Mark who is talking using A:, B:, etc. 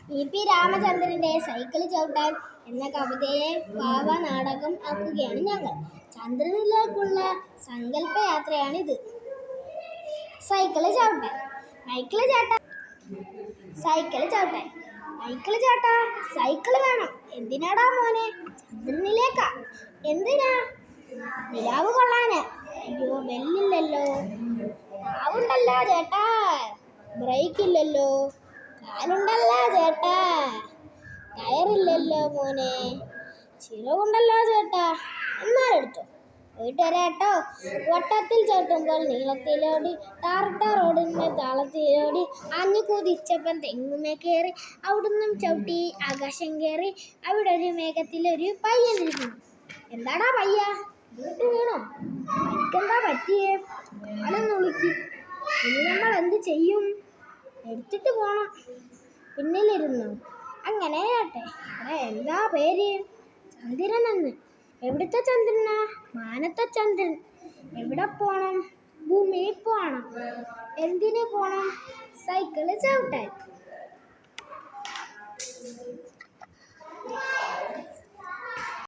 A: EP. രാമചന്ദ്രന്റെ cycle ചവിട്ടാൻ എന്ന കവിതയെ ഭാവനാടകം ആക്കുകയാണ് ഞങ്ങൾ. ചന്ദ്രനിലേക്കുള്ള സങ്കല്പയാത്രയാണിത്. സൈക്കിൾ ചവിട്ടാൻ. സൈക്കിൾ വേണം. എന്തിനാടാ മോനെ? ചന്ദ്രനിലേക്കാ. എന്തിനാ? നിലാവ് കൊള്ളാന്. അയ്യോ, ബെല്ലില്ലല്ലോ. ആവുണ്ടല്ലോ ചേട്ടാ. ബ്രേക്കില്ലല്ലോ. കാലുണ്ടല്ലോ ചേട്ടാ. ടയറില്ലല്ലോ മോനെ. ചിറകുണ്ടല്ലോ ചേട്ടാ. എന്നാലെടുത്തോ. പോയിട്ട് വരാട്ടോ. വട്ടത്തിൽ ചവിട്ടുമ്പോൾ നീളത്തിലോടി, ടാറിട്ട റോഡിന്റെ താളത്തിലോടി, ആഞ്ഞു കുതിച്ചപ്പം തെങ്ങുമേ കയറി, അവിടുന്നും ചവിട്ടി ആകാശം കയറി. അവിടെ ഒരു മേഘത്തിലൊരു പയ്യനിരിക്കുന്നു. എന്താടാ പയ്യ, വീട്ട് വീണോ? എനിക്കെന്താ പറ്റിയേ? കാലൊന്നുളുക്കി. ഇനി നമ്മൾ എന്ത് ചെയ്യും? എടുത്തിട്ട് പോണം. പിന്നിലിരുന്നു. അങ്ങനെ ആട്ടെ. എന്താ പേര്? ചന്ദ്രനെന്ന്. എവിടുത്തെ ചന്ദ്രനാ? മാനത്തെ ചന്ദ്രൻ. എവിടെ പോണം? ഭൂമിയിൽ പോണം. എന്തിനു പോണം? സൈക്കിള് ചവിട്ടാൻ.